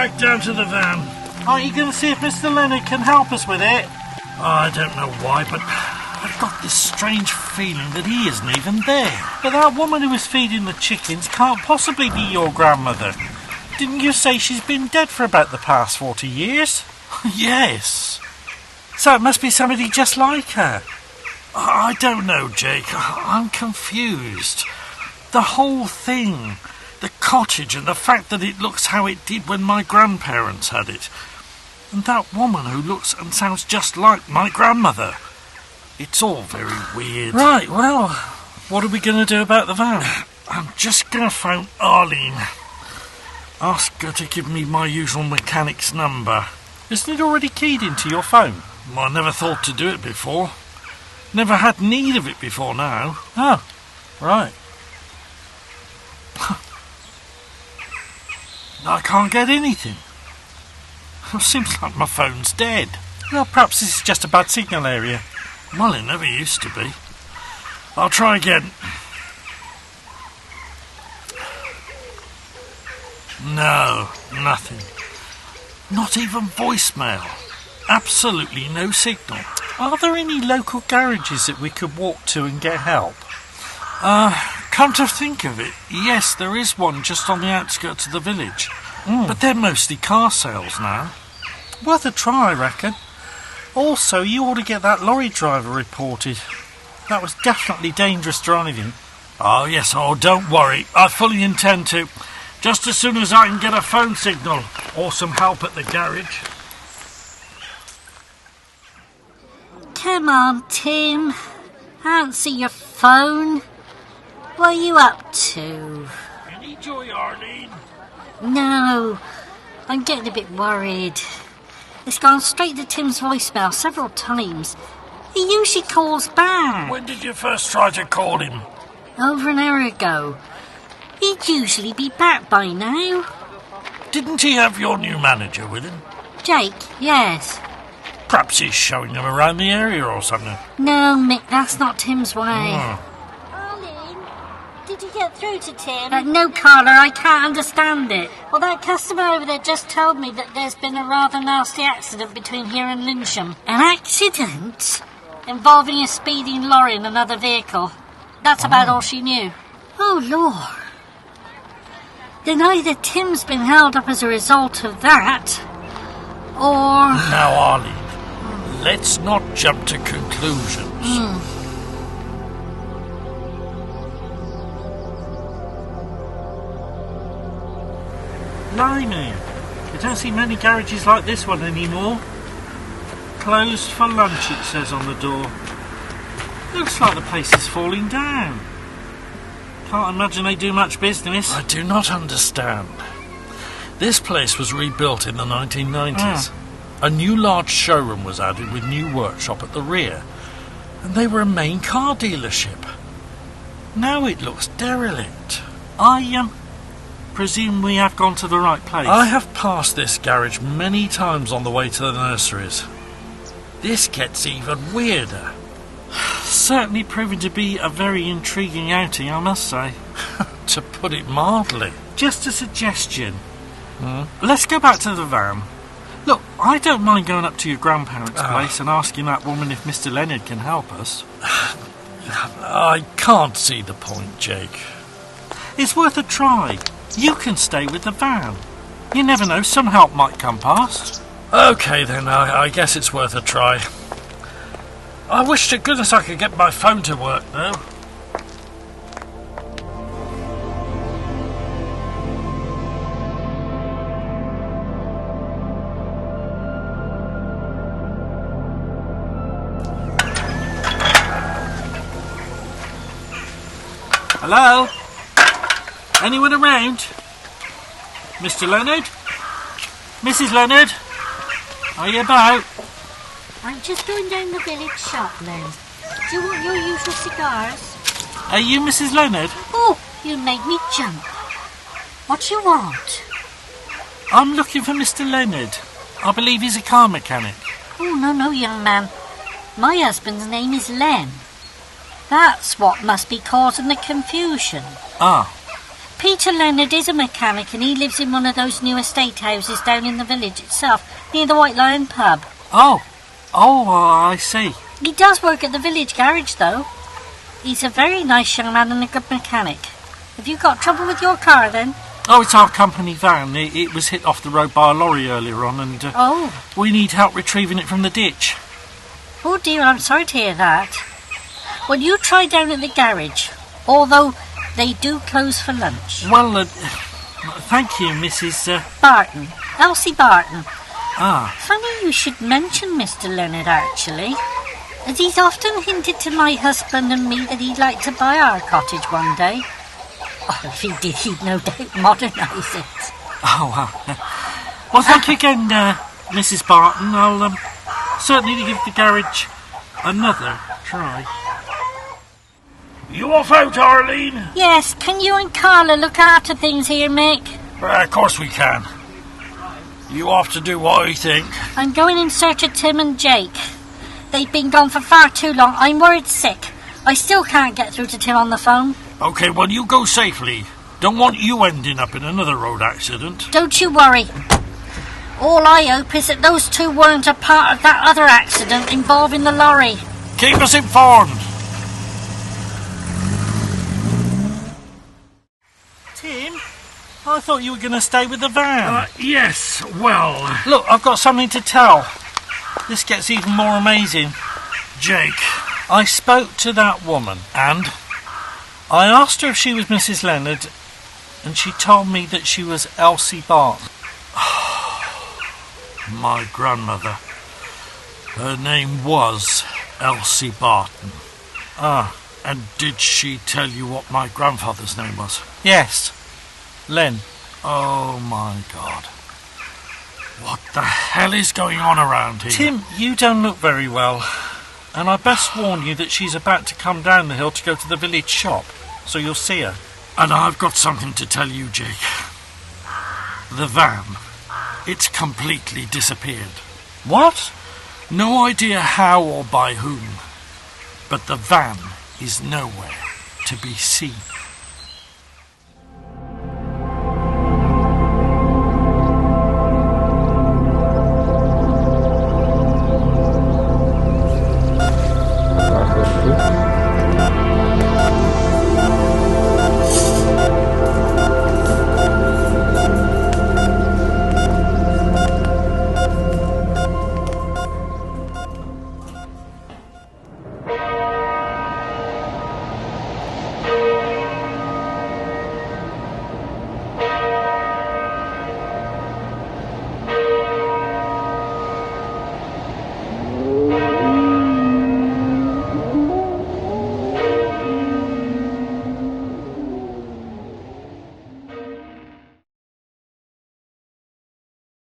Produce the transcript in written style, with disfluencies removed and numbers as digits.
back down to the van. Are you going to see if Mr. Leonard can help us with it? I don't know why, but I've got this strange feeling that he isn't even there. But that woman who was feeding the chickens can't possibly be your grandmother. Didn't you say she's been dead for about the past 40 years? Yes. So it must be somebody just like her. I don't know, Jake. I'm confused. The whole thing, the cottage and the fact that it looks how it did when my grandparents had it. And that woman who looks and sounds just like my grandmother. It's all very weird. Right, well, what are we going to do about the van? I'm just going to phone Arlene. Ask her to give me my usual mechanic's number. Isn't it already keyed into your phone? I never thought to do it before. Never had need of it before now. Oh, right. I can't get anything. It seems like my phone's dead. Well, perhaps this is just a bad signal area. Well, it never used to be. I'll try again. No, nothing. Not even voicemail. Absolutely no signal. Are there any local garages that we could walk to and get help? Come to think of it, yes, there is one just on the outskirts of the village. But they're mostly car sales now. Worth a try, I reckon. Also, you ought to get that lorry driver reported. That was definitely dangerous driving. Oh, yes, don't worry. I fully intend to. Just as soon as I can get a phone signal or some help at the garage. Come on, Tim. Answer your phone. What are you up to? Any joy, Arlene? No, I'm getting a bit worried. It's gone straight to Tim's voicemail several times. He usually calls back. When did you first try to call him? Over an hour ago. He'd usually be back by now. Didn't he have your new manager with him? Jake, yes. Perhaps he's showing him around the area or something. No, Mick, that's not Tim's way. Arlene, did you get through to Tim? No, Carla, I can't understand it. Well, that customer over there just told me that there's been a rather nasty accident between here and Lyncham. An accident? Involving a speeding lorry and another vehicle. That's about all she knew. Oh, Lord. Then either Tim's been held up as a result of that, or... Now, Arlene, let's not jump to conclusions. Blimey, you don't see many garages like this one anymore. Closed for lunch, it says on the door. Looks like the place is falling down. Can't imagine they do much business. I do not understand. This place was rebuilt in the 1990s. A new large showroom was added with new workshop at the rear. And they were a main car dealership. Now it looks derelict. I presume we have gone to the right place. I have passed this garage many times on the way to the nurseries. This gets even weirder. Certainly proving to be a very intriguing outing, I must say. To put it mildly. Just a suggestion. Let's go back to the van. Look, I don't mind going up to your grandparents' place and asking that woman if Mr. Leonard can help us. I can't see the point, Jake. It's worth a try. You can stay with the van. You never know, some help might come past. OK then, I guess it's worth a try. I wish to goodness I could get my phone to work, though. Hello? Anyone around? Mr. Leonard? Mrs. Leonard? Are you about? I'm just going down the village shop, Len. Do you want your usual cigars? Are you Mrs. Leonard? Oh, you made me jump. What do you want? I'm looking for Mr. Leonard. I believe he's a car mechanic. Oh, no, young man. My husband's name is Len. That's what must be causing the confusion. Ah. Peter Leonard is a mechanic and he lives in one of those new estate houses down in the village itself, near the White Lion pub. Oh, I see. He does work at the village garage, though. He's a very nice young man and a good mechanic. Have you got trouble with your car, then? Oh, it's our company van. It was hit off the road by a lorry earlier on, and we need help retrieving it from the ditch. Oh dear, I'm sorry to hear that. Well, you try down at the garage, although they do close for lunch. Well, thank you, Mrs. Barton. Elsie Barton. Ah. Funny you should mention Mr. Leonard, actually, as he's often hinted to my husband and me that he'd like to buy our cottage one day. Oh, if he did, he'd no doubt modernise it. Oh, wow. Well, thank you again, Mrs. Barton. I'll certainly give the garage another try. You off out, Arlene? Yes, can you and Carla look after things here, Mick? Of course we can. You off to do what I think? I'm going in search of Tim and Jake. They've been gone for far too long. I'm worried sick. I still can't get through to Tim on the phone. OK, well, you go safely. Don't want you ending up in another road accident. Don't you worry. All I hope is that those two weren't a part of that other accident involving the lorry. Keep us informed. Tim, I thought you were going to stay with the van. Yes, well... Look, I've got something to tell. This gets even more amazing. Jake. I spoke to that woman, And? I asked her if she was Mrs. Leonard, and she told me that she was Elsie Barton. My grandmother. Her name was Elsie Barton. Ah, And did she tell you what my grandfather's name was? yes, Len. Oh, my God. What the hell is going on around here? Tim, you don't look very well, and I best warn you that she's about to come down the hill to go to the village shop, so you'll see her. And I've got something to tell you, Jake. The van. It's completely disappeared. What? No idea how or by whom. But the van is nowhere to be seen.